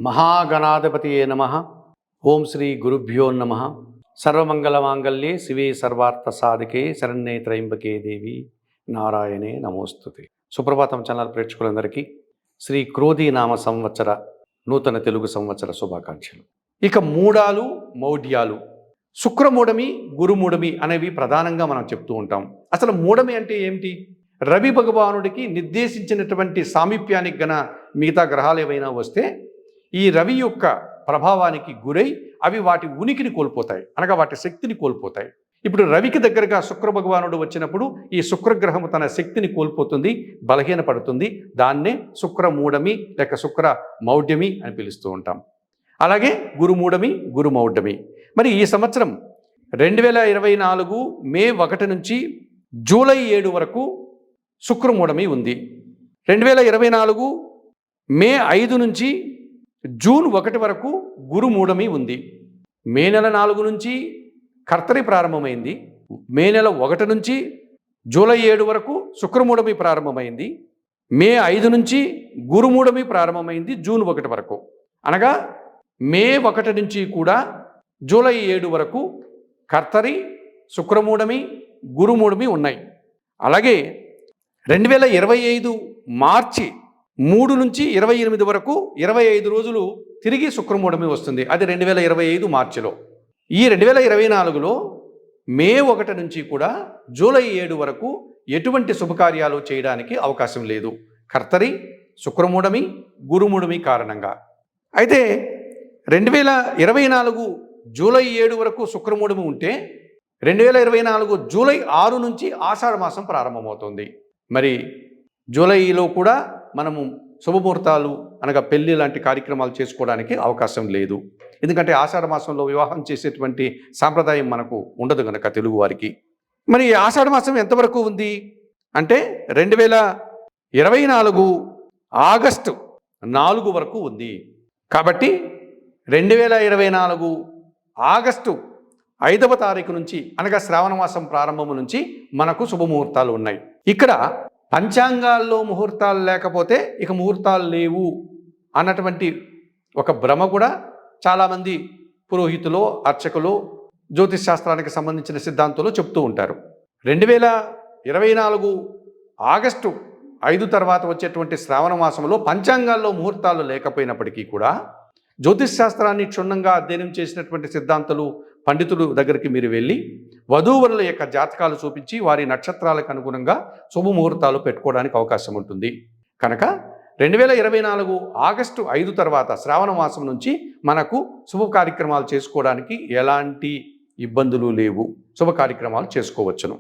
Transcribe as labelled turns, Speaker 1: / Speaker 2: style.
Speaker 1: మహాగణాధిపతియే నమః. ఓం శ్రీ గురుభ్యో నమః. సర్వమంగళమాంగళ్యే శివే సర్వార్థ సాధికే శరణ్యే త్రయంబకే దేవి నారాయణే నమోస్తుతే. సుప్రభాతం ఛానల్ ప్రేక్షకులందరికీ శ్రీ క్రోధీ నామ సంవత్సర నూతన తెలుగు సంవత్సర శుభాకాంక్షలు. ఇక మూడాలు మౌఢ్యాలు, శుక్రమూఢమి గురుమూఢమి అనేవి ప్రధానంగా మనం చెప్తూ ఉంటాం. అసలు మూఢమి అంటే ఏమిటి? రవి భగవానుడికి నిర్దేశించినటువంటి సామీప్యానికి గన మిగతా గ్రహాలు ఏవైనా వస్తే ఈ రవి యొక్క ప్రభావానికి గురై అవి వాటి ఉనికిని కోల్పోతాయి, అనగా వాటి శక్తిని కోల్పోతాయి. ఇప్పుడు రవికి దగ్గరగా శుక్ర భగవానుడు వచ్చినప్పుడు ఈ శుక్రగ్రహము తన శక్తిని కోల్పోతుంది, బలహీనపడుతుంది. దాన్నే శుక్రమూఢమి లేక శుక్ర మౌఢ్యమి అని పిలుస్తూ ఉంటాం. అలాగే గురుమూఢమి గురుమౌఢ్యమి. మరి ఈ సంవత్సరం 2024 మే 1 నుంచి జూలై 7 వరకు శుక్రమూఢమి ఉంది. 2024 మే 5 నుంచి జూన్ 1 వరకు గురుమూఢమి ఉంది. మే నెల 4 నుంచి కర్తరి ప్రారంభమైంది. మే నెల 1 నుంచి జూలై 7 వరకు శుక్రమూఢమి ప్రారంభమైంది. మే 5 నుంచి గురుమూఢమి ప్రారంభమైంది జూన్ 1 వరకు. అనగా మే 1 నుంచి కూడా జూలై 7 వరకు కర్తరి, శుక్రమూఢమి, గురుమూఢమి ఉన్నాయి. అలాగే 2025 మార్చి 3 నుంచి 28 వరకు 25 రోజులు తిరిగి శుక్రమూఢమి వస్తుంది. అది 2025 మార్చిలో. ఈ 2024లో మే 1 నుంచి కూడా జూలై 7 వరకు ఎటువంటి శుభకార్యాలు చేయడానికి అవకాశం లేదు, కర్తరి, శుక్రమూఢమి, గురుమూఢమి కారణంగా. అయితే 2024 జూలై 7 వరకు శుక్రమూఢమి ఉంటే 2024 జూలై 6 నుంచి ఆషాఢ మాసం ప్రారంభమవుతుంది. మరి జూలైలో కూడా మనము శుభముహూర్తాలు అనగా పెళ్లి లాంటి కార్యక్రమాలు చేసుకోవడానికి అవకాశం లేదు. ఎందుకంటే ఆషాఢ మాసంలో వివాహం చేసేటువంటి సాంప్రదాయం మనకు ఉండదు కనుక తెలుగు వారికి. మరి ఆషాఢ మాసం ఎంతవరకు ఉంది అంటే 2024 ఆగస్టు 4 వరకు ఉంది. కాబట్టి 2024 ఆగస్టు 5వ తారీఖు నుంచి అనగా శ్రావణ మాసం ప్రారంభం నుంచి మనకు శుభముహూర్తాలు ఉన్నాయి. ఇక్కడ పంచాంగాల్లో ముహూర్తాలు లేకపోతే ఇక ముహూర్తాలు లేవు అన్నటువంటి ఒక భ్రమ కూడా చాలామంది పురోహితులు, అర్చకులు, జ్యోతిష్ శాస్త్రానికి సంబంధించిన సిద్ధాంతులు చెప్తూ ఉంటారు. 2024 ఆగస్టు 5 తర్వాత వచ్చేటువంటి శ్రావణ మాసంలో పంచాంగాల్లో ముహూర్తాలు లేకపోయినప్పటికీ కూడా జ్యోతిష్ శాస్త్రాన్ని క్షుణ్ణంగా అధ్యయనం చేసినటువంటి సిద్ధాంతులు, పండితులు దగ్గరికి మీరు వెళ్ళి వధూవరుల యొక్క జాతకాలు చూపించి వారి నక్షత్రాలకు అనుగుణంగా శుభముహూర్తాలు పెట్టుకోవడానికి అవకాశం ఉంటుంది. కనుక 2024 ఆగస్టు 5 తర్వాత శ్రావణ మాసం నుంచి మనకు శుభ కార్యక్రమాలు చేసుకోవడానికి ఎలాంటి ఇబ్బందులు లేవు, శుభ కార్యక్రమాలు చేసుకోవచ్చును.